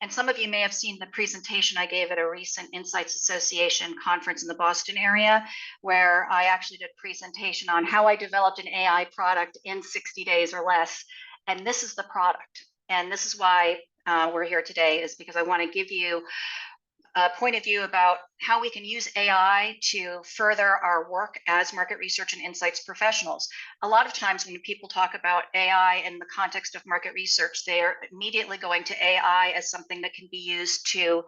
And some of you may have seen the presentation I gave at a recent Insights Association conference in the Boston area, where I actually did a presentation on how I developed an AI product in 60 days or less. And this is the product. And this is why we're here today, is because I want to give you a point of view about how we can use AI to further our work as market research and insights professionals. A lot of times when people talk about AI in the context of market research, they're immediately going to AI as something that can be used to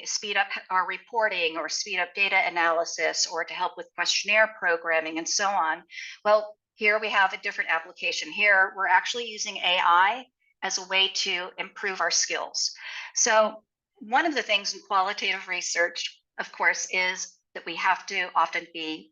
speed up our reporting or speed up data analysis or to help with questionnaire programming and so on. Well, here we have a different application. Here we're actually using AI as a way to improve our skills. So one of the things in qualitative research, of course, is that we have to often be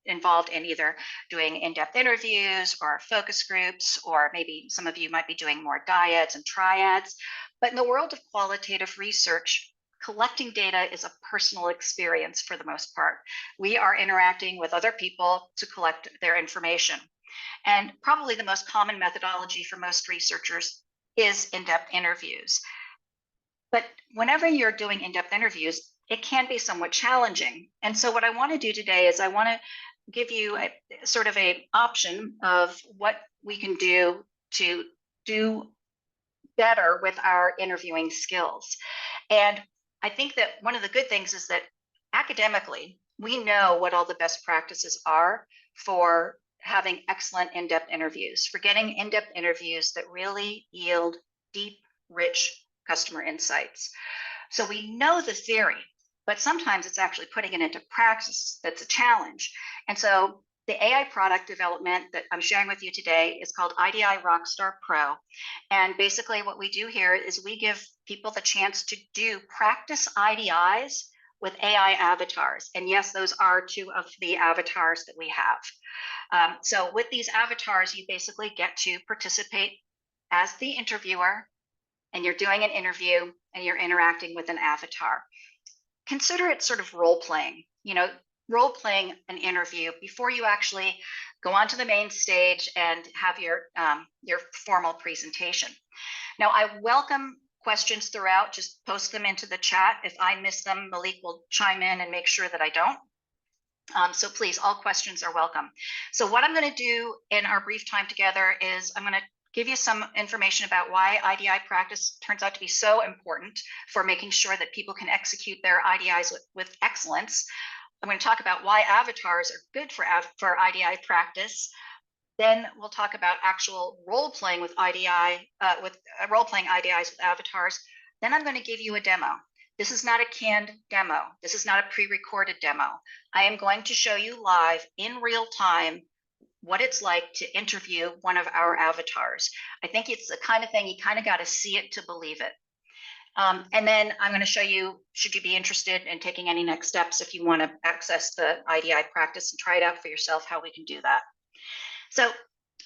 involved in either doing in-depth interviews or focus groups, or maybe some of you might be doing more dyads and triads. But in the world of qualitative research, collecting data is a personal experience for the most part. We are interacting with other people to collect their information. And probably the most common methodology for most researchers is in-depth interviews. But whenever you're doing in-depth interviews, it can be somewhat challenging. And so what I want to do today is I want to give you a sort of an option of what we can do to do better with our interviewing skills. And I think that one of the good things is that academically, we know what all the best practices are for having excellent in-depth interviews, for getting in-depth interviews that really yield deep, rich customer insights. So we know the theory, but sometimes it's actually putting it into practice that's a challenge. And so the AI product development that I'm sharing with you today is called IDI Rockstar Pro. And basically what we do here is we give people the chance to do practice IDIs with AI avatars. And yes, those are two of the avatars that we have. So with these avatars, you basically get to participate as the interviewer, and you're doing an interview and you're interacting with an avatar. Consider it sort of role playing, role playing an interview before you actually go onto the main stage and have your formal presentation. Now, I welcome questions throughout. Just post them into the chat. If I miss them, Malik will chime in and make sure that I don't. So please, all questions are welcome. So what I'm going to do in our brief time together is I'm going to give you some information about why IDI practice turns out to be so important for making sure that people can execute their IDIs with excellence. I'm going to talk about why avatars are good for IDI practice. Then we'll talk about actual role-playing with IDI, role-playing IDIs with avatars. Then I'm going to give you a demo. This is not a canned demo. This is not a pre-recorded demo. I am going to show you live in real time what it's like to interview one of our avatars. I think it's the kind of thing you kind of got to see it to believe it. And then I'm going to show you, should you be interested in taking any next steps if you want to access the IDI practice and try it out for yourself, how we can do that. So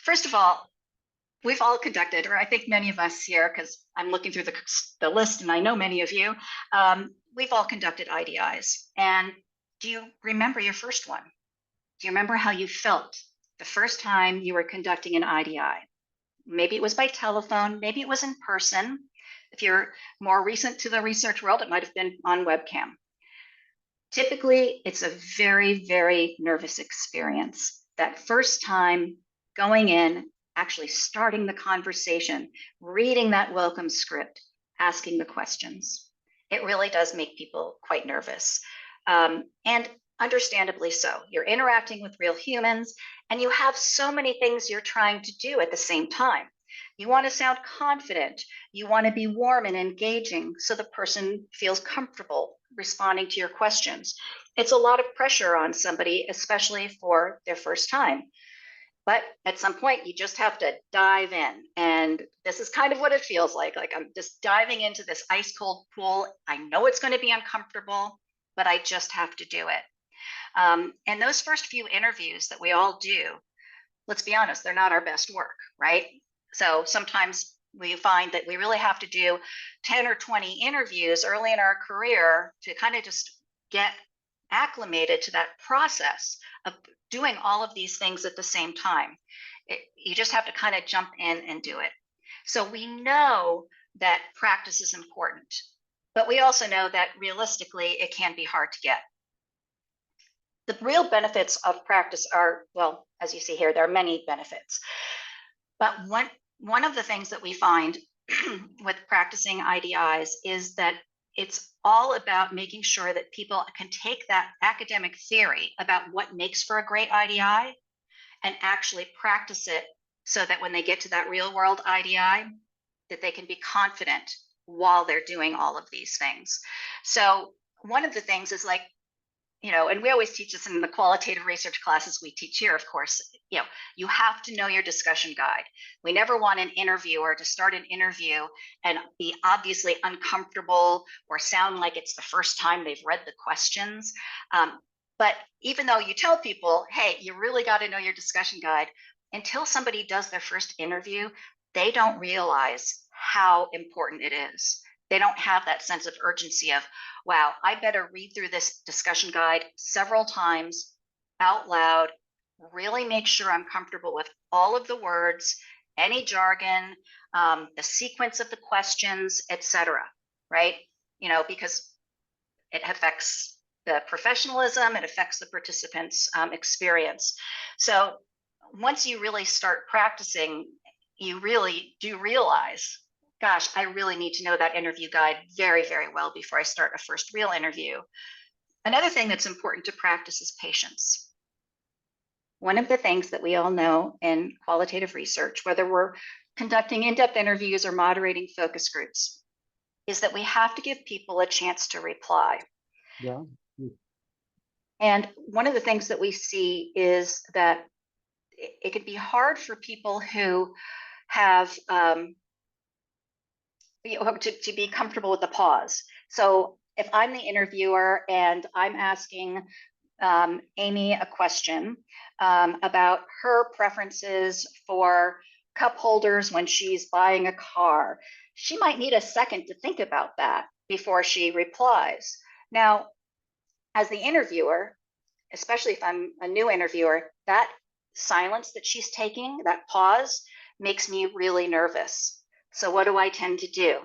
first of all, we've all conducted, or I think many of us here, because I'm looking through the list and I know many of you, we've all conducted IDIs. And do you remember your first one? Do you remember how you felt the first time you were conducting an IDI? Maybe it was by telephone, maybe it was in person. If you're more recent to the research world, it might have been on webcam. Typically, it's a very, very nervous experience. That first time going in, actually starting the conversation, reading that welcome script, asking the questions. It really does make people quite nervous. And understandably so. You're interacting with real humans, and you have so many things you're trying to do at the same time. You want to sound confident. You want to be warm and engaging so the person feels comfortable responding to your questions. It's a lot of pressure on somebody, especially for their first time. But at some point, you just have to dive in. And this is kind of what it feels like. Like I'm just diving into this ice cold pool. I know it's going to be uncomfortable, but I just have to do it. And those first few interviews that we all do, let's be honest, they're not our best work, right? So sometimes we find that we really have to do 10 or 20 interviews early in our career to kind of just get acclimated to that process of doing all of these things at the same time. You just have to kind of jump in and do it. So we know that practice is important, but we also know that realistically, it can be hard to get. The real benefits of practice are, well, as you see here, there are many benefits. But one of the things that we find with practicing IDIs is that it's all about making sure that people can take that academic theory about what makes for a great IDI and actually practice it so that when they get to that real world IDI, that they can be confident while they're doing all of these things. So one of the things is like, and we always teach this in the qualitative research classes we teach here, of course, you have to know your discussion guide. We never want an interviewer to start an interview and be obviously uncomfortable or sound like it's the first time they've read the questions. But even though you tell people, hey, you really got to know your discussion guide, until somebody does their first interview, they don't realize how important it is. They don't have that sense of urgency of, wow, I better read through this discussion guide several times out loud, really make sure I'm comfortable with all of the words, any jargon, the sequence of the questions, etc. Right? Because it affects the professionalism, it affects the participants' experience. So once you really start practicing, you really do realize, gosh, I really need to know that interview guide very, very well before I start a first real interview. Another thing that's important to practice is patience. One of the things that we all know in qualitative research, whether we're conducting in-depth interviews or moderating focus groups, is that we have to give people a chance to reply. Yeah. And one of the things that we see is that it can be hard for people who have to be comfortable with the pause. So if I'm the interviewer and I'm asking Amy a question about her preferences for cup holders when she's buying a car, she might need a second to think about that before she replies. Now, as the interviewer, especially if I'm a new interviewer, that silence that she's taking, that pause, makes me really nervous. So what do I tend to do?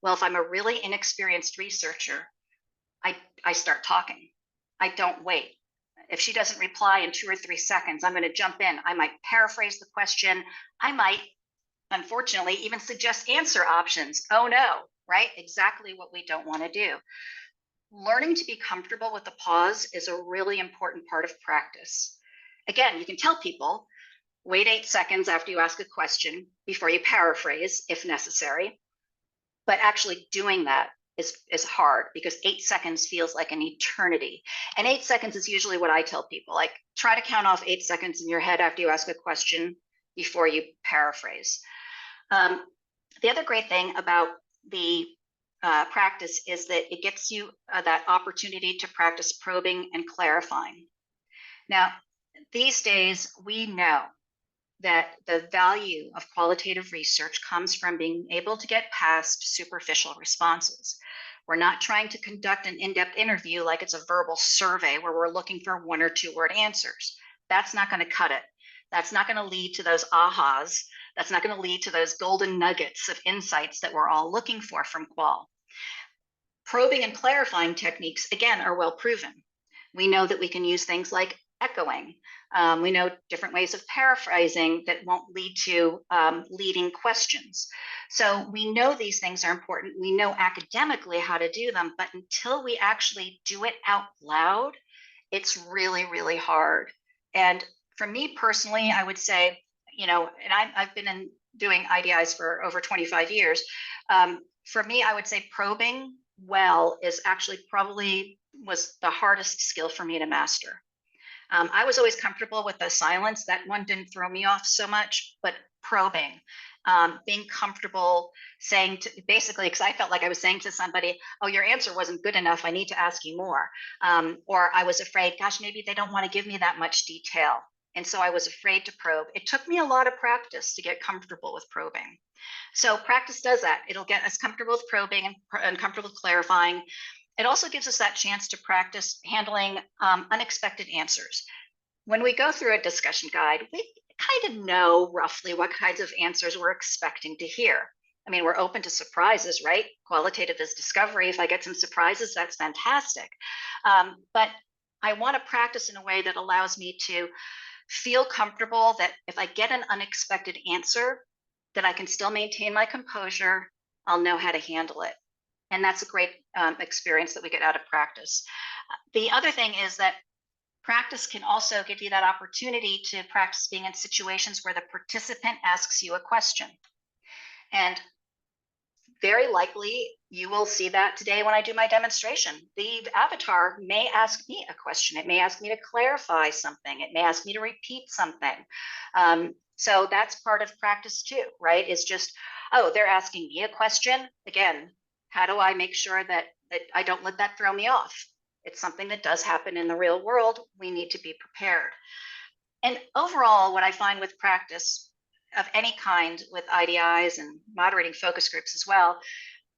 Well, if I'm a really inexperienced researcher, I start talking. I don't wait. If she doesn't reply in 2 or 3 seconds, I'm going to jump in. I might paraphrase the question. I might, unfortunately, even suggest answer options. Oh no, right? Exactly what we don't want to do. Learning to be comfortable with the pause is a really important part of practice. Again, you can tell people, wait 8 seconds after you ask a question before you paraphrase if necessary. But actually doing that is hard because 8 seconds feels like an eternity. And 8 seconds is usually what I tell people, like try to count off 8 seconds in your head after you ask a question before you paraphrase. The other great thing about the practice is that it gets you that opportunity to practice probing and clarifying. Now, these days, we know that the value of qualitative research comes from being able to get past superficial responses. We're not trying to conduct an in-depth interview like it's a verbal survey where we're looking for 1 or 2 word answers. That's not going to cut it. That's not going to lead to those ahas. That's not going to lead to those golden nuggets of insights that we're all looking for from qual. Probing and clarifying techniques, again, are well proven. We know that we can use things like echoing. We know different ways of paraphrasing that won't lead to leading questions. So we know these things are important. We know academically how to do them, but until we actually do it out loud, it's really, really hard. And for me personally, I would say, and I've been doing IDIs for over 25 years. For me, I would say probing well is actually probably was the hardest skill for me to master. I was always comfortable with the silence. That one didn't throw me off so much, but probing, being comfortable saying to basically, because I felt like I was saying to somebody, oh, your answer wasn't good enough. I need to ask you more. Or I was afraid, gosh, maybe they don't want to give me that much detail. And so I was afraid to probe. It took me a lot of practice to get comfortable with probing. So practice does that. It'll get us comfortable with probing and comfortable with clarifying. It also gives us that chance to practice handling unexpected answers. When we go through a discussion guide, we kind of know roughly what kinds of answers we're expecting to hear. I mean, we're open to surprises, right? Qualitative is discovery. If I get some surprises, that's fantastic. But I want to practice in a way that allows me to feel comfortable that if I get an unexpected answer, that I can still maintain my composure. I'll know how to handle it. And that's a great experience that we get out of practice. The other thing is that practice can also give you that opportunity to practice being in situations where the participant asks you a question. And very likely you will see that today when I do my demonstration. The avatar may ask me a question. It may ask me to clarify something. It may ask me to repeat something. So that's part of practice too, right? It's just, oh, they're asking me a question. Again, how do I make sure that I don't let that throw me off? It's something that does happen in the real world. We need to be prepared. And overall, what I find with practice of any kind with IDIs and moderating focus groups as well,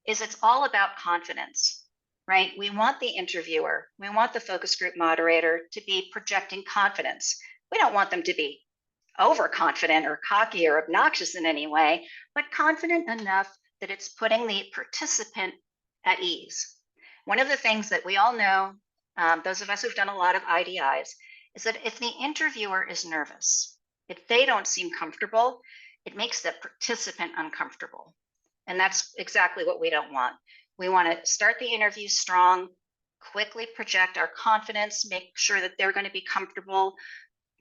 is it's all about confidence, right? We want the interviewer, we want the focus group moderator to be projecting confidence. We don't want them to be overconfident or cocky or obnoxious in any way, but confident enough that it's putting the participant at ease. One of the things that we all know, those of us who've done a lot of IDIs, is that if the interviewer is nervous, if they don't seem comfortable, it makes the participant uncomfortable. And that's exactly what we don't want. We want to start the interview strong, quickly project our confidence, make sure that they're going to be comfortable,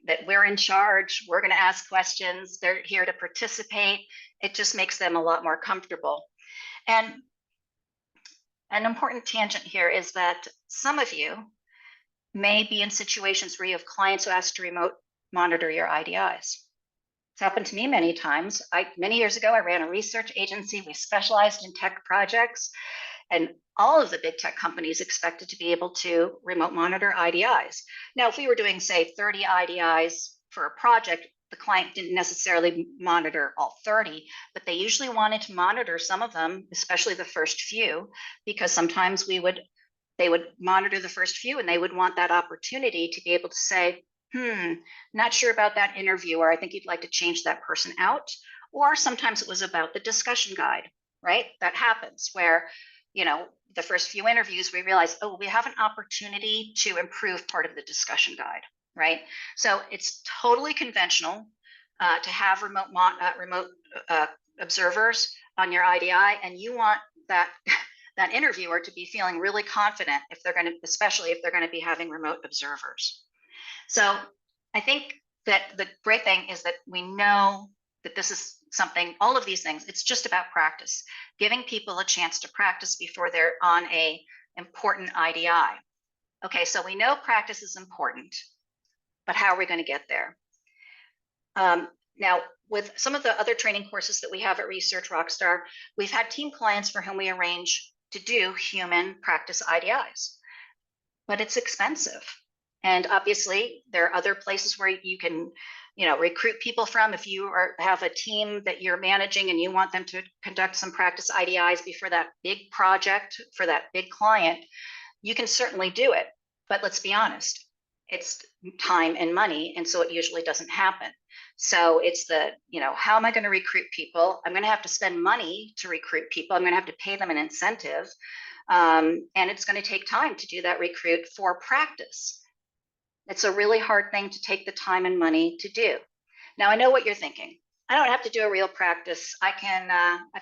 that we're in charge, we're going to ask questions, they're here to participate. It just makes them a lot more comfortable. And an important tangent here is that some of you may be in situations where you have clients who ask to remote monitor your IDIs. It's happened to me many times. Many years ago, I ran a research agency. We specialized in tech projects, and all of the big tech companies expected to be able to remote monitor IDIs. Now, if we were doing, say, 30 IDIs for a project, the client didn't necessarily monitor all 30, but they usually wanted to monitor some of them, especially the first few, because sometimes they would monitor the first few and they would want that opportunity to be able to say, not sure about that interviewer. I think you'd like to change that person out. Or sometimes it was about the discussion guide, right? That happens where, the first few interviews, we realize, oh, we have an opportunity to improve part of the discussion guide, right? So it's totally conventional to have remote observers on your IDI, and you want that interviewer to be feeling really confident especially if they're going to be having remote observers. So I think that the great thing is that we know that this is something, all of these things, it's just about practice, giving people a chance to practice before they're on a important IDI. Okay, so we know practice is important, but how are we going to get there? Now, with some of the other training courses that we have at Research Rockstar, we've had team clients for whom we arrange to do human practice IDIs, but it's expensive. And obviously, there are other places where you can, recruit people from. If you have a team that you're managing and you want them to conduct some practice IDIs before that big project for that big client, you can certainly do it. But let's be honest, it's time and money, and so it usually doesn't happen. So it's how am I going to recruit people? I'm going to have to spend money to recruit people. I'm going to have to pay them an incentive, and it's going to take time to do that recruit for practice. It's a really hard thing to take the time and money to do. Now, I know what you're thinking. I don't have to do a real practice. I've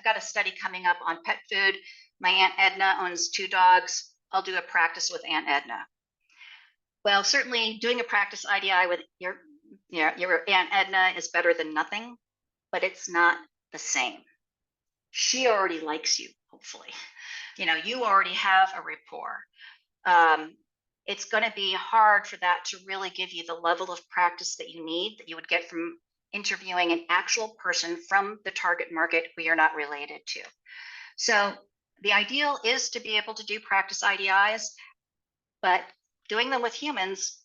got a study coming up on pet food. My Aunt Edna owns 2 dogs. I'll do a practice with Aunt Edna. Well, certainly doing a practice IDI with your Aunt Edna is better than nothing, but it's not the same. She already likes you, hopefully. You already have a rapport. It's going to be hard for that to really give you the level of practice that you need, that you would get from interviewing an actual person from the target market who you're not related to. So the ideal is to be able to do practice IDIs, but doing them with humans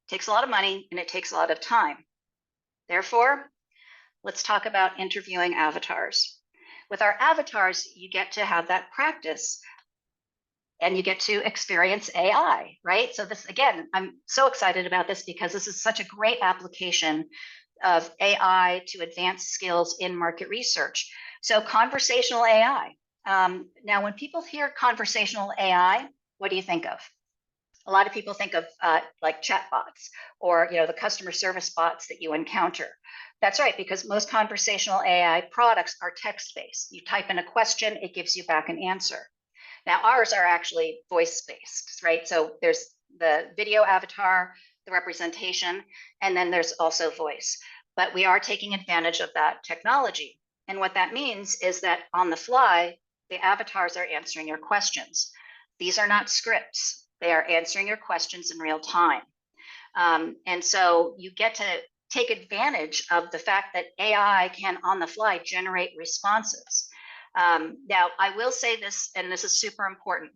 takes a lot of money and it takes a lot of time. Therefore, let's talk about interviewing avatars. With our avatars, you get to have that practice and you get to experience AI, right? So this, again, I'm so excited about this because this is such a great application of AI to advance skills in market research. So conversational AI. Now, when people hear conversational AI, what do you think of? A lot of people think of like chatbots or the customer service bots that you encounter. That's right, because most conversational AI products are text-based. You type in a question, it gives you back an answer. Now, ours are actually voice-based, right? So there's the video avatar, the representation, and then there's also voice. But we are taking advantage of that technology. And what that means is that on the fly, the avatars are answering your questions. These are not scripts. They are answering your questions in real time. And so you get to take advantage of the fact that AI can, on the fly, generate responses. Now, I will say this, and this is super important.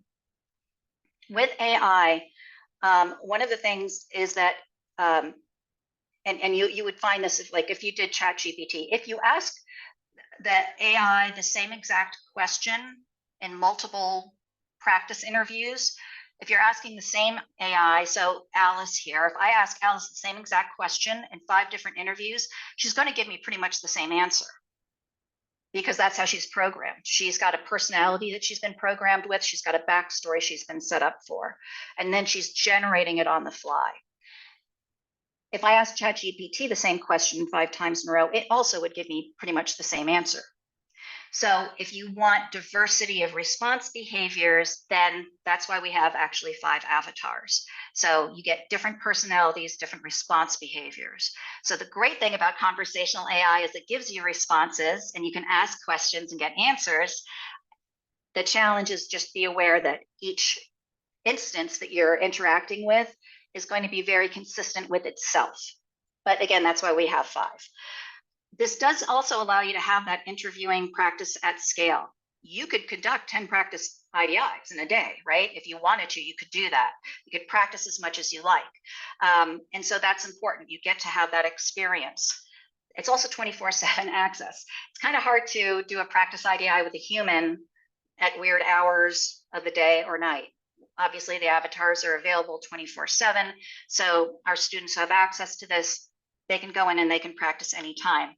With AI, one of the things is that, and you would find this if you did ChatGPT, if you ask the AI the same exact question in multiple practice interviews, if you're asking the same AI, so Alice here, if I ask Alice the same exact question in 5 different interviews, she's going to give me pretty much the same answer, because that's how she's programmed. She's got a personality that she's been programmed with. She's got a backstory she's been set up for, and then she's generating it on the fly. If I ask ChatGPT the same question 5 times in a row, it also would give me pretty much the same answer. So if you want diversity of response behaviors, then that's why we have actually 5 avatars. So you get different personalities, different response behaviors. So the great thing about conversational AI is it gives you responses and you can ask questions and get answers. The challenge is just be aware that each instance that you're interacting with is going to be very consistent with itself. But again, that's why we have 5. This does also allow you to have that interviewing practice at scale. You could conduct 10 practice IDIs in a day, right? If you wanted to, you could do that. You could practice as much as you like. And so that's important. You get to have that experience. It's also 24/7 access. It's kind of hard to do a practice IDI with a human at weird hours of the day or night. Obviously, the avatars are available 24/7. So our students have access to this. They can go in and they can practice anytime.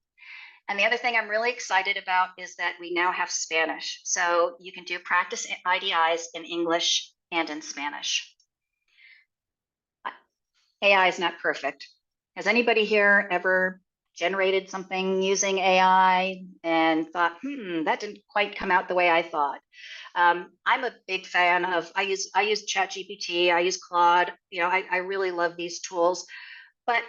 And the other thing I'm really excited about is that we now have Spanish. So you can do practice IDIs in English and in Spanish. AI is not perfect. Has anybody here ever generated something using AI and thought, that didn't quite come out the way I thought? I'm a big fan of, I use ChatGPT, I use Claude, I really love these tools, but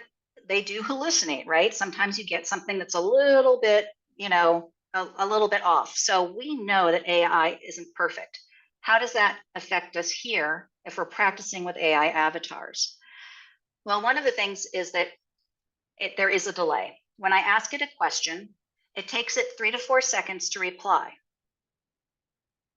they do hallucinate, right? Sometimes you get something that's a little bit, a little bit off. So we know that AI isn't perfect. How does that affect us here if we're practicing with AI avatars? Well, one of the things is that there is a delay. When I ask it a question, it takes it 3 to 4 seconds to reply.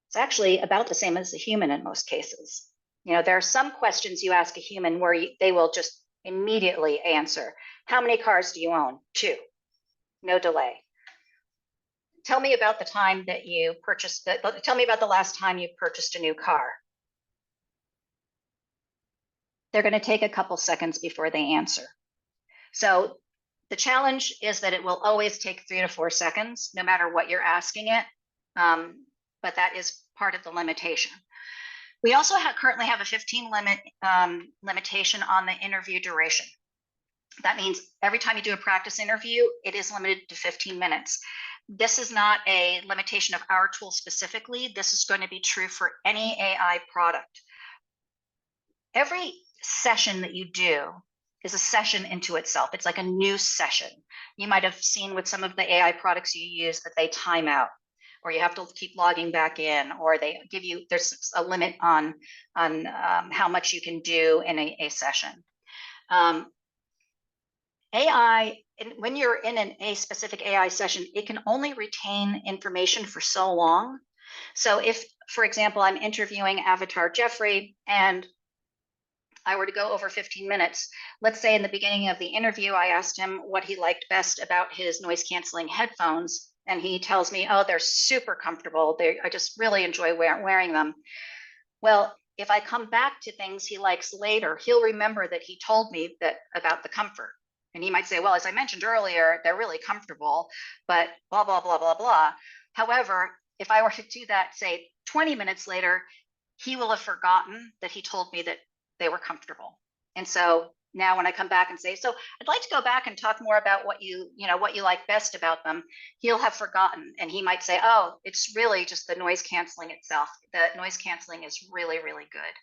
It's actually about the same as a human in most cases. There are some questions you ask a human where they will just immediately answer. How many cars do you own? 2. No delay. Tell me about the time that you purchased, tell me about the last time you purchased a new car. They're going to take a couple seconds before they answer. So the challenge is that it will always take 3 to 4 seconds, no matter what you're asking it. But that is part of the limitation. We also currently have a 15 limitation on the interview duration. That means every time you do a practice interview, it is limited to 15 minutes. This is not a limitation of our tool specifically. This is going to be true for any AI product. Every session that you do is a session into itself. It's like a new session. You might have seen with some of the AI products you use that they time out, or you have to keep logging back in, or they give you, there's a limit on how much you can do in a session. AI, when you're in a specific AI session, it can only retain information for so long. So if, for example, I'm interviewing Avatar Jeffrey and I were to go over 15 minutes, let's say in the beginning of the interview, I asked him what he liked best about his noise canceling headphones. And he tells me, oh, they're super comfortable. I just really enjoy wearing them. Well, if I come back to things he likes later, he'll remember that he told me about the comfort. And he might say, well, as I mentioned earlier, they're really comfortable, but blah, blah, blah, blah, blah. However, if I were to do that, say 20 minutes later, he will have forgotten that he told me that they were comfortable. And so now when I come back and say, so I'd like to go back and talk more about what you like best about them, he'll have forgotten. And he might say, oh, it's really just the noise canceling itself. The noise canceling is really, really good.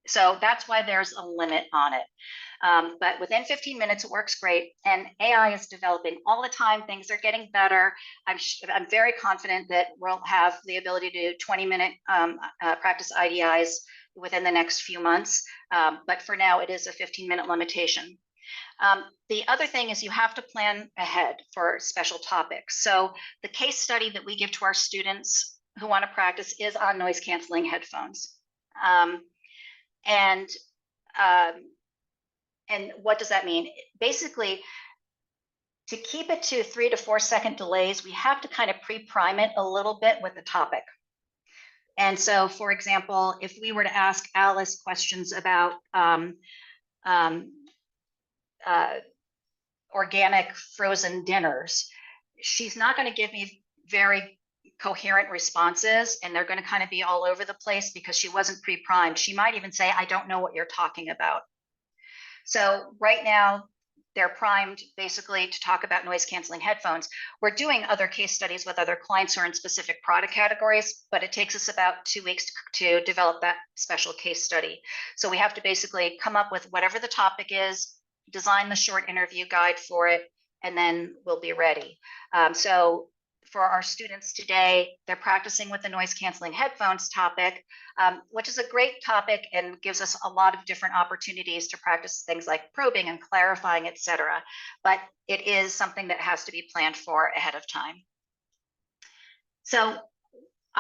So that's why there's a limit on it. But within 15 minutes, it works great. And AI is developing all the time. Things are getting better. I'm very confident that we'll have the ability to do 20-minute practice IDIs within the next few months. But for now, it is a 15-minute limitation. The other thing is you have to plan ahead for special topics. So the case study that we give to our students who want to practice is on noise canceling headphones. And what does that mean? Basically, to keep it to 3 to 4 second delays, we have to kind of pre-prime it a little bit with the topic. And so, for example, if we were to ask Alice questions about organic frozen dinners, she's not going to give me very coherent responses, and they're going to kind of be all over the place because she wasn't pre-primed. She might even say, I don't know what you're talking about. So right now, they're primed basically to talk about noise canceling headphones. We're doing other case studies with other clients who are in specific product categories, but it takes us about 2 weeks to develop that special case study. So we have to basically come up with whatever the topic is, design the short interview guide for it, and then we'll be ready. So for our students today, they're practicing with the noise canceling headphones topic, which is a great topic and gives us a lot of different opportunities to practice things like probing and clarifying, etc. But it is something that has to be planned for ahead of time. So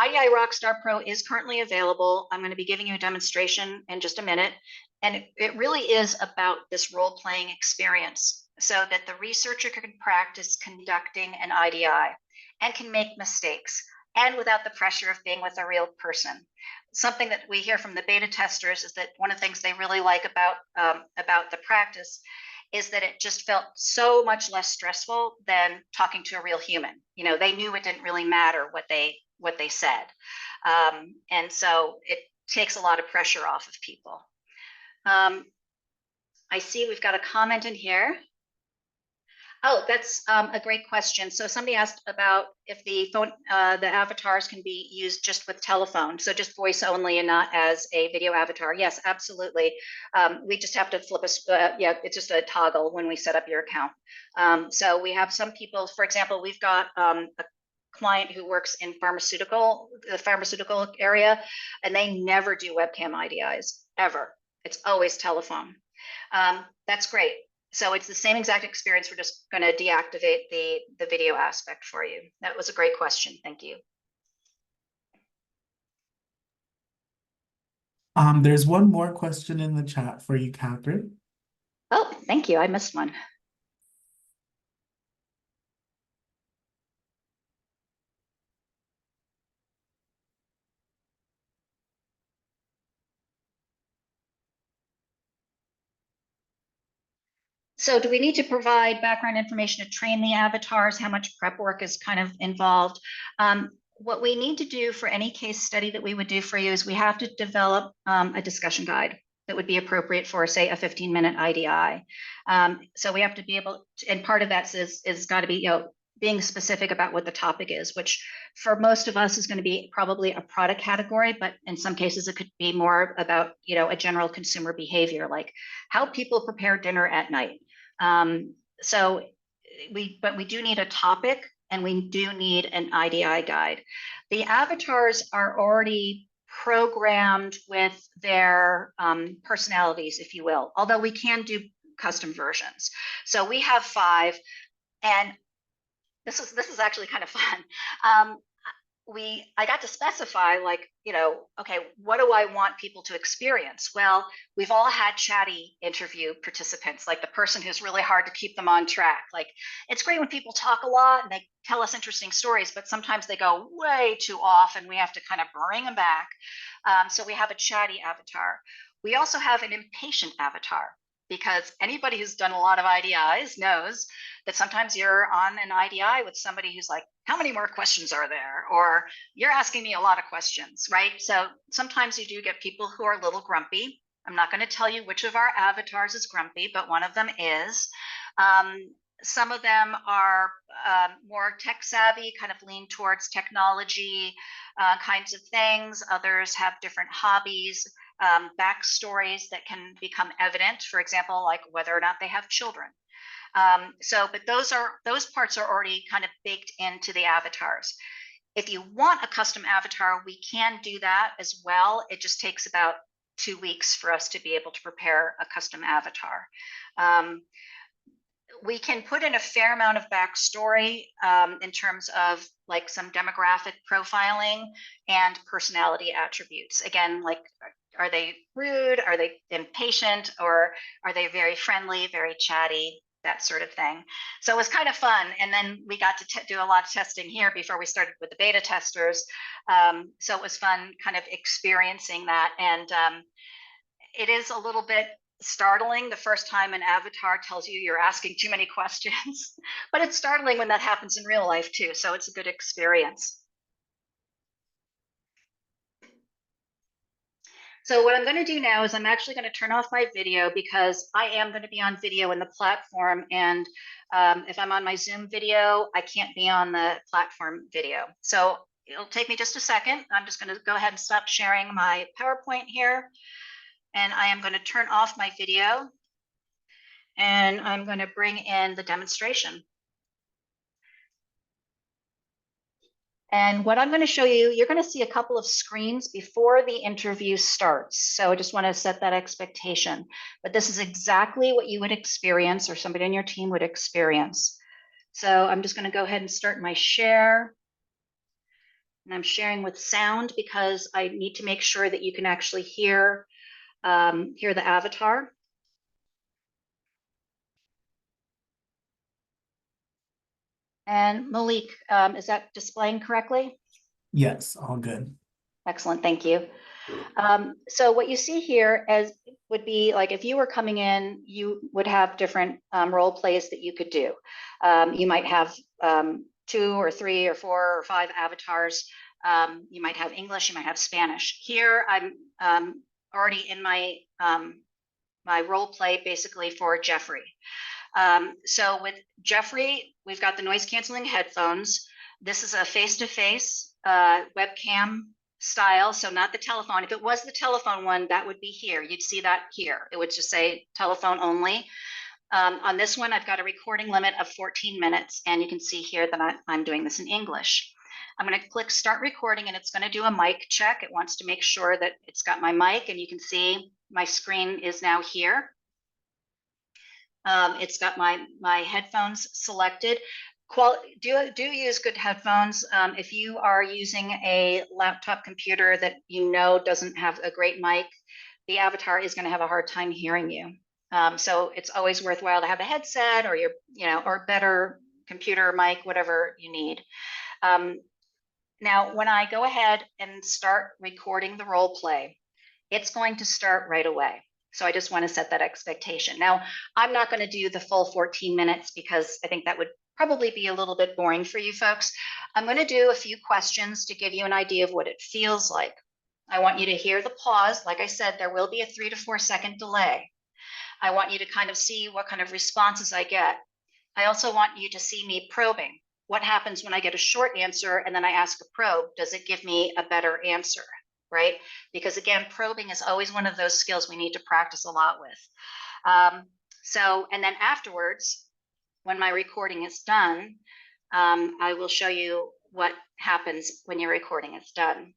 IDI Rockstar Pro is currently available. I'm going to be giving you a demonstration in just a minute. And it really is about this role-playing experience so that the researcher can practice conducting an IDI and can make mistakes, and without the pressure of being with a real person. Something that we hear from the beta testers is that one of the things they really like about the practice is that it just felt so much less stressful than talking to a real human. You know, they knew it didn't really matter what they said. And so it takes a lot of pressure off of people. I see we've got a comment in here. Oh, that's a great question. So somebody asked about if the phone, the avatars can be used just with telephone, so just voice only and not as a video avatar. Yes, absolutely. We just have to flip yeah, it's just a toggle when we set up your account. So we have some people, for example, we've got a client who works in the pharmaceutical area, and they never do webcam IDIs, ever. It's always telephone. That's great. So it's the same exact experience. We're just going to deactivate the video aspect for you. That was a great question. Thank you. There's one more question in the chat for you, Kathryn. Oh, thank you. I missed one. So do we need to provide background information to train the avatars? How much prep work is kind of involved? What we need to do for any case study that we would do for you is we have to develop a discussion guide that would be appropriate for, say, a 15-minute IDI. So we have to be able to, and part of that is got to be, being specific about what the topic is, which for most of us is going to be probably a product category, but in some cases it could be more about, a general consumer behavior, like how people prepare dinner at night. So we do need a topic, and we do need an IDI guide. The avatars are already programmed with their personalities, if you will, although we can do custom versions. So we have 5, and this is actually kind of fun. I got to specify, like, okay, what do I want people to experience? Well, we've all had chatty interview participants, like the person who's really hard to keep them on track. Like, it's great when people talk a lot and they tell us interesting stories, but sometimes they go way too off and we have to kind of bring them back. So we have a chatty avatar. We also have an impatient avatar, because anybody who's done a lot of IDIs knows that sometimes you're on an IDI with somebody who's like, how many more questions are there? Or you're asking me a lot of questions, right? So sometimes you do get people who are a little grumpy. I'm not going to tell you which of our avatars is grumpy, but one of them is. Some of them are more tech savvy, kind of lean towards technology kinds of things. Others have different hobbies, backstories that can become evident, for example, like whether or not they have children. But those parts are already kind of baked into the avatars. If you want a custom avatar, we can do that as well. It just takes about 2 weeks for us to be able to prepare a custom avatar. We can put in a fair amount of backstory in terms of like some demographic profiling and personality attributes. Again, like, are they rude? Are they impatient? Or are they very friendly, very chatty? That sort of thing. So it was kind of fun. And then we got to do a lot of testing here before we started with the beta testers. So it was fun kind of experiencing that. And it is a little bit startling the first time an avatar tells you you're asking too many questions, but it's startling when that happens in real life too. So it's a good experience. So what I'm going to do now is I'm actually going to turn off my video because I am going to be on video in the platform. And if I'm on my Zoom video, I can't be on the platform video. So it'll take me just a second. I'm just going to go ahead and stop sharing my PowerPoint here. And I am going to turn off my video. And I'm going to bring in the demonstration. And what I'm going to show you, you're going to see a couple of screens before the interview starts. So I just want to set that expectation. But this is exactly what you would experience or somebody on your team would experience. So I'm just going to go ahead and start my share. And I'm sharing with sound because I need to make sure that you can actually hear the avatar. And Malik, is that displaying correctly? Yes, all good. Excellent, thank you. So what you see here as would be like if you were coming in, you would have different role plays that you could do. You might have 2 or 3 or 4 or 5 avatars. You might have English, you might have Spanish. Here I'm already in my my role play basically for Jeffrey. So with Jeffrey, we've got the noise canceling headphones. This is a face-to-face webcam style, so not the telephone. If it was the telephone one, that would be here. You'd see that here. It would just say telephone only. On this one, I've got a recording limit of 14 minutes, and you can see here that I'm doing this in English. I'm going to click start recording, and it's going to do a mic check. It wants to make sure that it's got my mic, and you can see my screen is now here. It's got my headphones selected. Do use good headphones. If you are using a laptop computer that you know doesn't have a great mic, the avatar is going to have a hard time hearing you. So it's always worthwhile to have a headset or or better computer mic, whatever you need. Now, when I go ahead and start recording the role play, it's going to start right away. So I just want to set that expectation. Now, I'm not going to do the full 14 minutes because I think that would probably be a little bit boring for you folks. I'm going to do a few questions to give you an idea of what it feels like. I want you to hear the pause. Like I said, there will be a 3 to 4 second delay. I want you to kind of see what kind of responses I get. I also want you to see me probing. What happens when I get a short answer and then I ask a probe? Does it give me a better answer? Right? Because again, probing is always one of those skills we need to practice a lot with. And then afterwards, when my recording is done, I will show you what happens when your recording is done.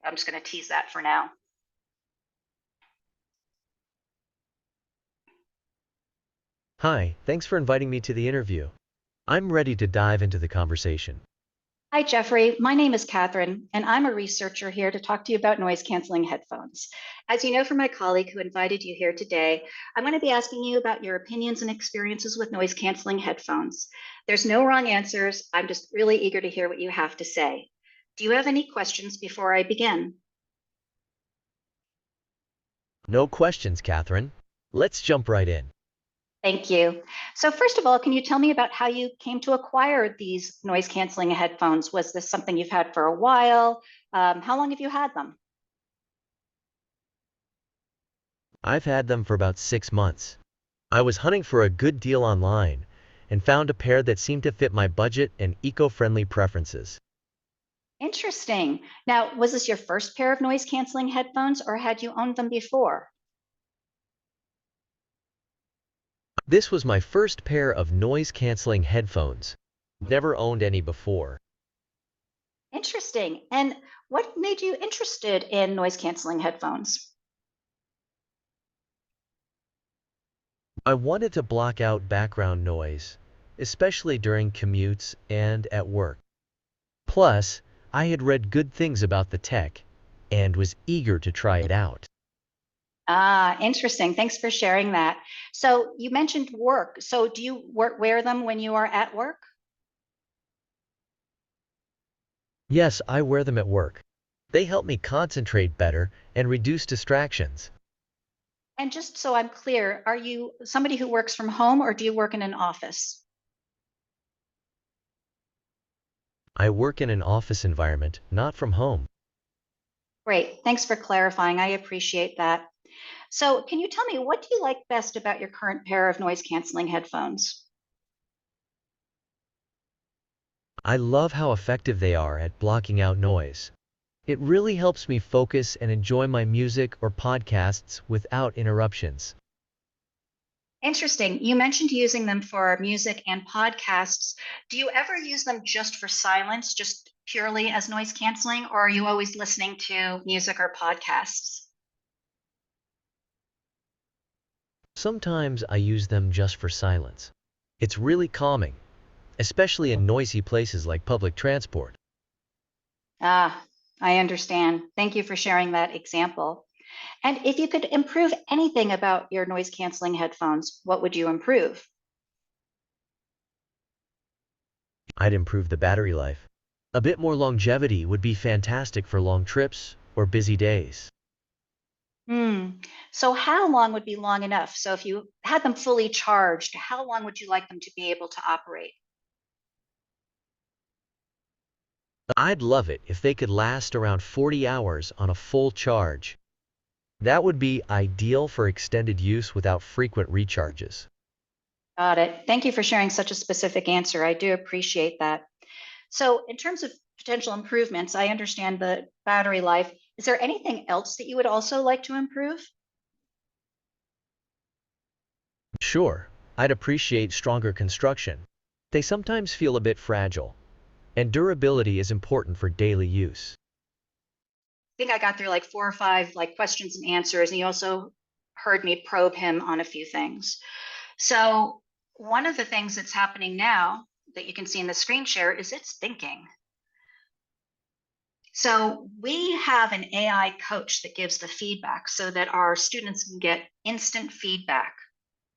I'm just going to tease that for now. Hi, thanks for inviting me to the interview. I'm ready to dive into the conversation. Hi, Jeffrey. My name is Kathryn, and I'm a researcher here to talk to you about noise canceling headphones. As you know from my colleague who invited you here today, I'm going to be asking you about your opinions and experiences with noise canceling headphones. There's no wrong answers. I'm just really eager to hear what you have to say. Do you have any questions before I begin? No questions, Kathryn. Let's jump right in. Thank you. So first of all, can you tell me about how you came to acquire these noise canceling headphones? Was this something you've had for a while? How long have you had them? I've had them for about 6 months. I was hunting for a good deal online and found a pair that seemed to fit my budget and eco-friendly preferences. Interesting. Now, was this your first pair of noise canceling headphones or had you owned them before? This was my first pair of noise-canceling headphones. Never owned any before. Interesting. And what made you interested in noise canceling headphones? I wanted to block out background noise, especially during commutes and at work. Plus, I had read good things about the tech and was eager to try it out. Ah, interesting. Thanks for sharing that. So you mentioned work. So do you wear them when you are at work? Yes, I wear them at work. They help me concentrate better and reduce distractions. And just so I'm clear, are you somebody who works from home or do you work in an office? I work in an office environment, not from home. Great. Thanks for clarifying. I appreciate that. So can you tell me what do you like best about your current pair of noise canceling headphones? I love how effective they are at blocking out noise. It really helps me focus and enjoy my music or podcasts without interruptions. Interesting. You mentioned using them for music and podcasts. Do you ever use them just for silence, just purely as noise canceling, or are you always listening to music or podcasts? Sometimes I use them just for silence. It's really calming, especially in noisy places like public transport. Ah, I understand. Thank you for sharing that example. And if you could improve anything about your noise canceling headphones, what would you improve? I'd improve the battery life. A bit more longevity would be fantastic for long trips or busy days. Hmm. So how long would be long enough? So if you had them fully charged, how long would you like them to be able to operate? I'd love it if they could last around 40 hours on a full charge. That would be ideal for extended use without frequent recharges. Got it. Thank you for sharing such a specific answer. I do appreciate that. So in terms of potential improvements, I understand the battery life. Is there anything else that you would also like to improve? Sure, I'd appreciate stronger construction. They sometimes feel a bit fragile, and durability is important for daily use. I think I got through like 4 or 5 like questions and answers, and you also heard me probe him on a few things. So one of the things that's happening now that you can see in the screen share is it's thinking. So we have an AI coach that gives the feedback so that our students can get instant feedback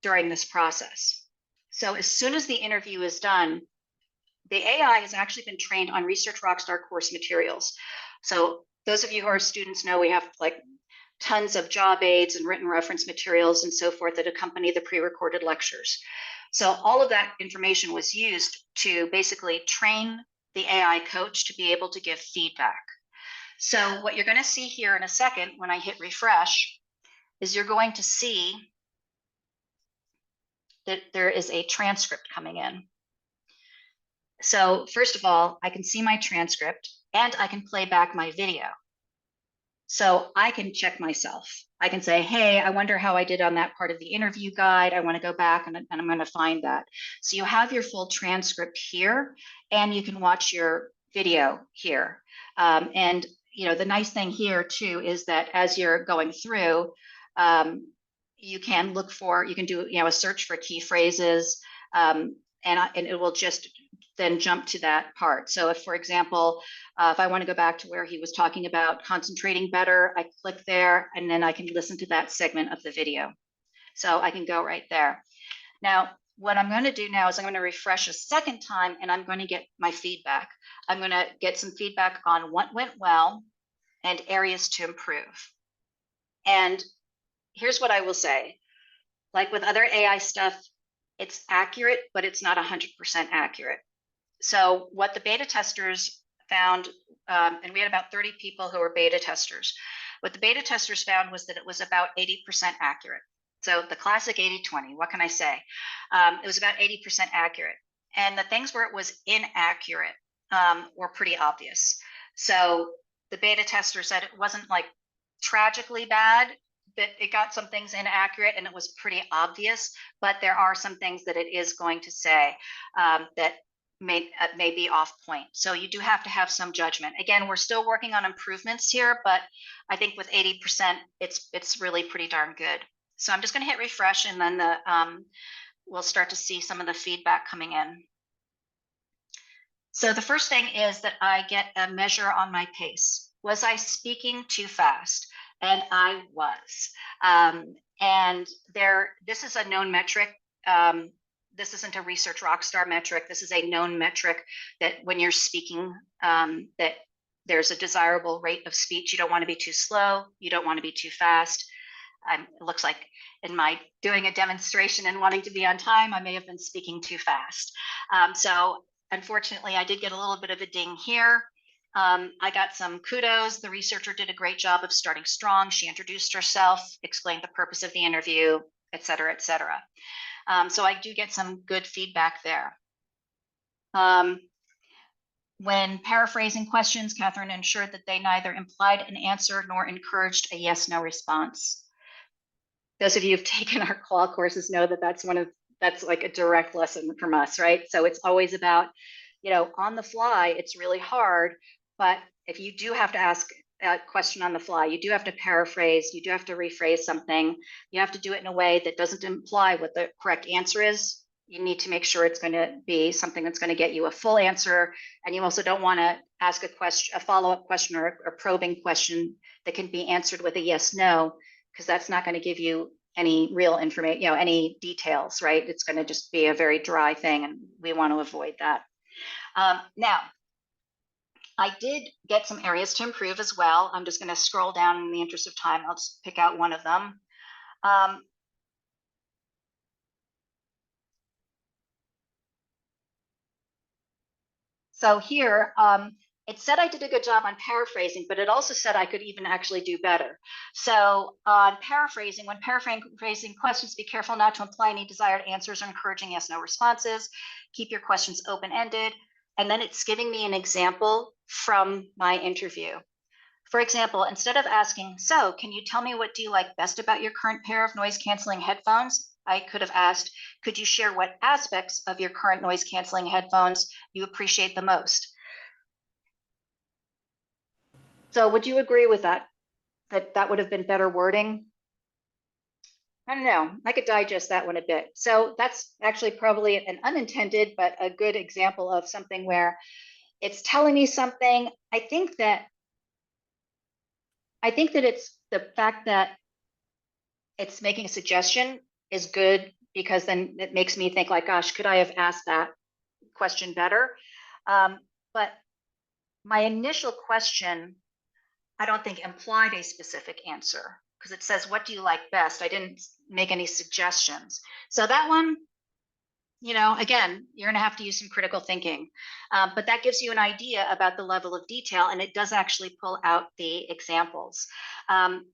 during this process. So as soon as the interview is done, the AI has actually been trained on Research Rockstar course materials. So those of you who are students know we have like tons of job aids and written reference materials and so forth that accompany the pre-recorded lectures. So all of that information was used to basically train the AI coach to be able to give feedback. So what you're going to see here in a second when I hit refresh is you're going to see that there is a transcript coming in. So first of all, I can see my transcript and I can play back my video. So I can check myself. I can say, hey, I wonder how I did on that part of the interview guide. I want to go back and I'm going to find that. So you have your full transcript here and you can watch your video here. And you know, the nice thing here too is that as you're going through, you can look for, you can do, you know, a search for key phrases, and it will just then jump to that part. So if, for example, if I want to go back to where he was talking about concentrating better, I click there and then I can listen to that segment of the video. So I can go right there. Now, what I'm going to do now is I'm going to refresh a second time and I'm going to get my feedback. I'm going to get some feedback on what went well and areas to improve. And here's what I will say. like with other AI stuff, it's accurate, but it's not 100% accurate. So what the beta testers found, and we had about 30 people who were beta testers. What the beta testers found was that it was about 80% accurate. So the classic 80-20, what can I say? It was about 80% accurate. And the things where it was inaccurate were pretty obvious. So the beta tester said it wasn't like tragically bad, that it got some things inaccurate and it was pretty obvious, but there are some things that it is going to say that may be off point. So you do have to have some judgment. Again, we're still working on improvements here, but I think with 80%, it's really pretty darn good. So I'm just going to hit refresh, and then we'll start to see some of the feedback coming in. So the first thing is that I get a measure on my pace. Was I speaking too fast? And I was. And this is a known metric. This isn't a Research Rockstar metric. This is a known metric that when you're speaking, that there's a desirable rate of speech. You don't want to be too slow. You don't want to be too fast. It looks like in my doing a demonstration and wanting to be on time, I may have been speaking too fast. So unfortunately, I did get a little bit of a ding here. I got some kudos. The researcher did a great job of starting strong. She introduced herself, explained the purpose of the interview, et cetera, et cetera. So I do get some good feedback there. When paraphrasing questions, Kathryn ensured that they neither implied an answer nor encouraged a yes/no response. Those of you who've taken our qual courses know that that's like a direct lesson from us, right? So it's always about, on the fly, it's really hard, but if you do have to ask a question on the fly, you do have to paraphrase, you do have to rephrase something, you have to do it in a way that doesn't imply what the correct answer is. You need to make sure it's going to be something that's going to get you a full answer. And you also don't want to ask a follow-up question or a probing question that can be answered with a yes, no, because that's not going to give you any real information, any details, right? It's going to just be a very dry thing, and we want to avoid that. Now, I did get some areas to improve as well. I'm just going to scroll down in the interest of time. I'll just pick out one of them. So here, it said I did a good job on paraphrasing, but it also said I could even actually do better. So on paraphrasing, when paraphrasing questions, be careful not to imply any desired answers or encouraging yes/no responses. Keep your questions open-ended. And then it's giving me an example from my interview. For example, instead of asking, so can you tell me what do you like best about your current pair of noise-canceling headphones? I could have asked, could you share what aspects of your current noise-canceling headphones you appreciate the most? So would you agree with that would have been better wording? I don't know. I could digest that one a bit. So that's actually probably an unintended, but a good example of something where it's telling me something. I think that it's the fact that it's making a suggestion is good, because then it makes me think like, gosh, could I have asked that question better? But my initial question, I don't think implied a specific answer, because it says, what do you like best? I didn't make any suggestions. So that one, again, you're going to have to use some critical thinking. But that gives you an idea about the level of detail, and it does actually pull out the examples.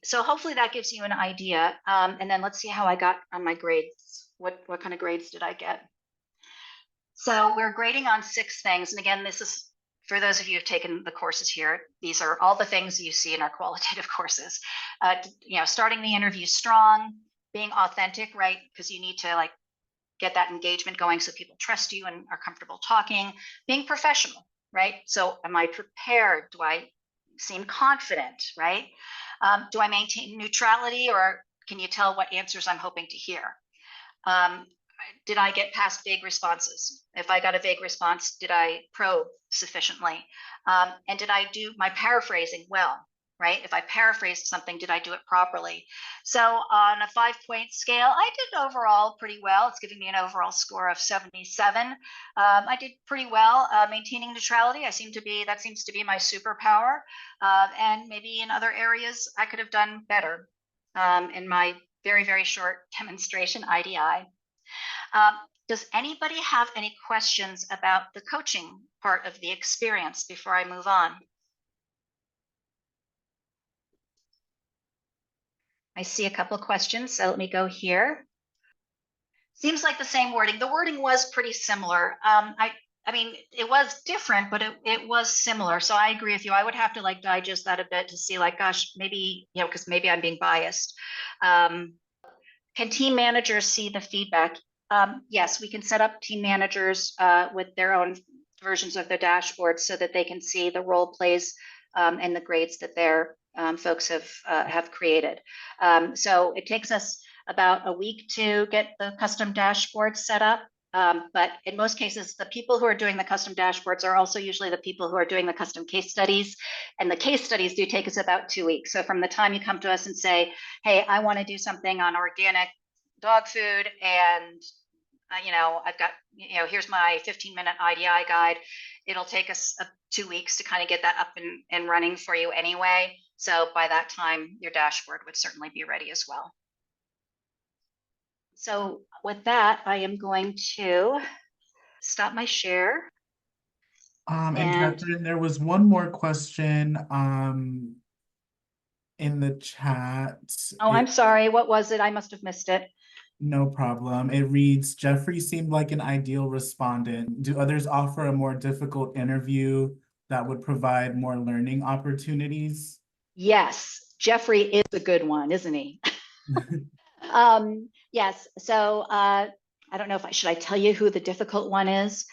So hopefully that gives you an idea. And then let's see how I got on my grades. What kind of grades did I get? So we're grading on 6 things. And again, this is for those of you who've taken the courses here. These are all the things you see in our qualitative courses. Starting the interview strong, being authentic, right? Because you need to get that engagement going so people trust you and are comfortable talking. Being professional, right? So am I prepared? Do I seem confident, right? Do I maintain neutrality, or can you tell what answers I'm hoping to hear? Did I get past vague responses? If I got a vague response, did I probe sufficiently? And did I do my paraphrasing well, right? If I paraphrased something, did I do it properly? So on a 5-point scale, I did overall pretty well. It's giving me an overall score of 77. I did pretty well maintaining neutrality. That seems to be my superpower. And maybe in other areas, I could have done better in my very, very short demonstration, IDI. Does anybody have any questions about the coaching part of the experience before I move on? I see a couple of questions, so let me go here. Seems like the same wording. The wording was pretty similar. I mean, it was different, but it was similar. So I agree with you. I would have to like digest that a bit to see like, gosh, maybe, you know, because maybe I'm being biased. Can team managers see the feedback? Yes, we can set up team managers with their own versions of their dashboard so that they can see the role plays and the grades that their folks have created. So it takes us about a week to get the custom dashboards set up. But in most cases, the people who are doing the custom dashboards are also usually the people who are doing the custom case studies. And the case studies do take us about 2 weeks. So from the time you come to us and say, hey, I want to do something on organic dog food, and you know, I've got, you know, here's my 15-minute IDI guide. It'll take us 2 weeks to kind of get that up and running for you anyway. So by that time, your dashboard would certainly be ready as well. So with that, I am going to stop my share. And Kathryn, there was one more question in the chat. Oh, I'm sorry. What was it? I must have missed it. No problem. It reads, Jeffrey seemed like an ideal respondent. Do others offer a more difficult interview that would provide more learning opportunities? Yes, Jeffrey is a good one, isn't he? Yes. So I don't know if should I tell you who the difficult one is.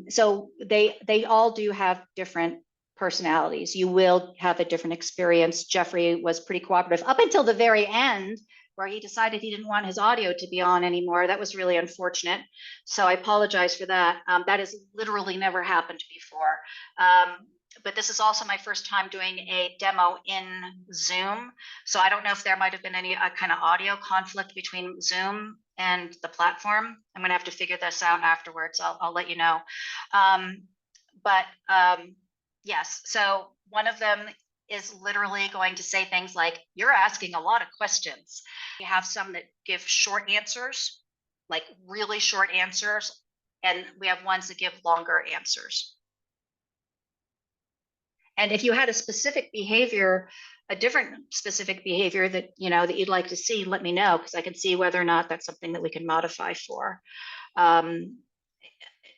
So they all do have different personalities. You will have a different experience. Jeffrey was pretty cooperative up until the very end, where he decided he didn't want his audio to be on anymore. That was really unfortunate. So I apologize for that. That has literally never happened before. But this is also my first time doing a demo in Zoom. So I don't know if there might have been any kind of audio conflict between Zoom and the platform. I'm gonna have to figure this out afterwards. I'll let you know. Yes, so one of them is literally going to say things like, you're asking a lot of questions. You have some that give short answers, like really short answers, and we have ones that give longer answers. And if you had a specific behavior, a different specific behavior that, you know, that you'd like to see, let me know, because I can see whether or not that's something that we can modify for.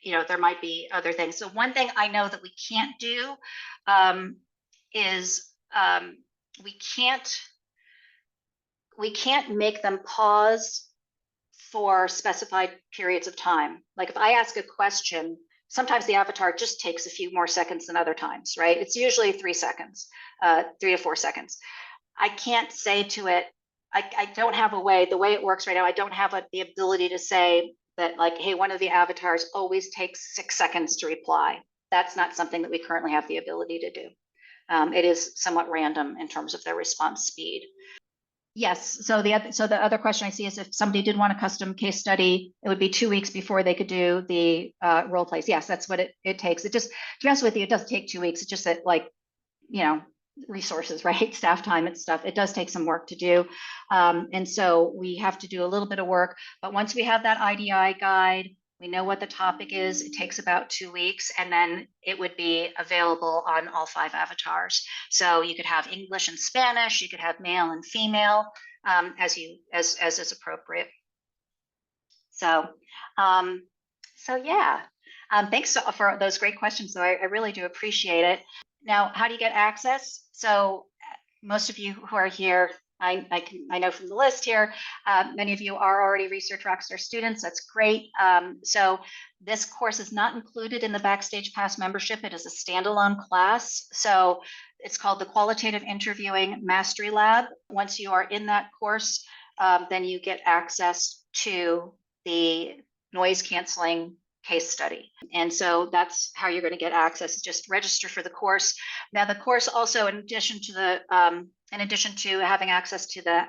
You know, there might be other things. So one thing I know that we can't do is we can't make them pause for specified periods of time. Like if I ask a question, sometimes the avatar just takes a few more seconds than other times, right? It's usually 3 seconds, 3 to 4 seconds. I can't say to it, I don't have a way, the way it works right now, I don't have the ability to say that like, hey, one of the avatars always takes 6 seconds to reply. That's not something that we currently have the ability to do. It is somewhat random in terms of their response speed. Yes, so the other question I see is if somebody did want a custom case study, it would be 2 weeks before they could do the role plays. Yes, that's what it takes. It just, to be honest with you, it doesn't take 2 weeks. It's just that, like, you know, resources, right? Staff time and stuff. It does take some work to do. And so we have to do a little bit of work. But once we have that IDI guide, we know what the topic is. It takes about 2 weeks, and then it would be available on all 5 avatars. So you could have English and Spanish, you could have male and female, as is appropriate. So, yeah. Thanks for those great questions. So I really do appreciate it. Now, how do you get access? So most of you who are here, I know from the list here, many of you are already Research Rockstar students. That's great. So this course is not included in the Backstage Pass membership. It is a standalone class. So it's called the Qualitative Interviewing Mastery Lab. Once you are in that course, then you get access to the noise canceling case study. And so that's how you're going to get access. Just register for the course. Now the course also, in addition to having access to the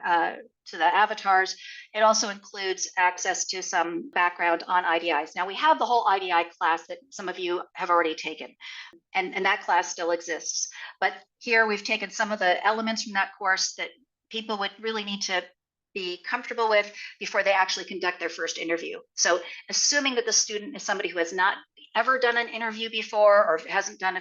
avatars, it also includes access to some background on IDIs. Now we have the whole IDI class that some of you have already taken, and that class still exists. But here we've taken some of the elements from that course that people would really need to be comfortable with before they actually conduct their first interview. So assuming that the student is somebody who has not ever done an interview before or hasn't done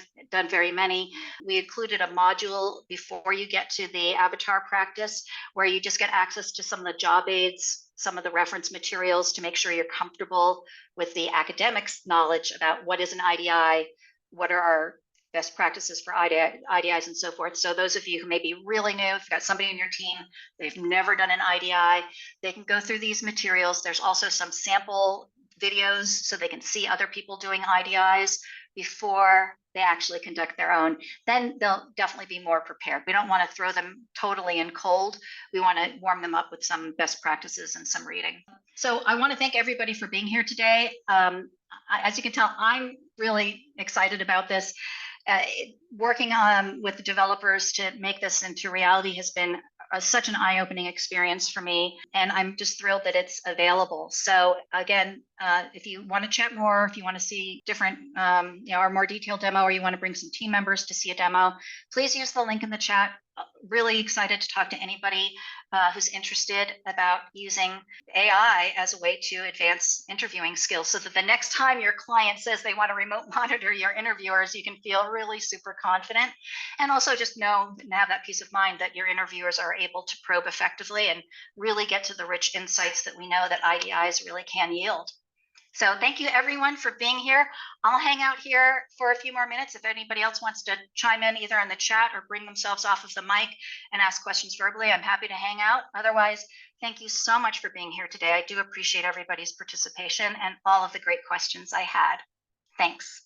very many, we included a module before you get to the avatar practice where you just get access to some of the job aids, some of the reference materials to make sure you're comfortable with the academics knowledge about what is an IDI, what are our best practices for IDIs and so forth. So those of you who may be really new, if you've got somebody in your team, they've never done an IDI, they can go through these materials. There's also some sample videos so they can see other people doing IDIs before they actually conduct their own. Then they'll definitely be more prepared. We don't want to throw them totally in cold. We want to warm them up with some best practices and some reading. So I want to thank everybody for being here today. As you can tell, I'm really excited about this. Working with the developers to make this into reality has been such an eye-opening experience for me, and I'm just thrilled that it's available. So again, if you want to chat more, if you want to see different, or more detailed demo, or you want to bring some team members to see a demo, please use the link in the chat. Really excited to talk to anybody who's interested about using AI as a way to advance interviewing skills so that the next time your client says they want to remote monitor your interviewers, you can feel really super confident. And also just know and have that peace of mind that your interviewers are able to probe effectively and really get to the rich insights that we know that IDIs really can yield. So thank you everyone for being here. I'll hang out here for a few more minutes. If anybody else wants to chime in either in the chat or bring themselves off of the mic and ask questions verbally, I'm happy to hang out. Otherwise, thank you so much for being here today. I do appreciate everybody's participation and all of the great questions I had. Thanks.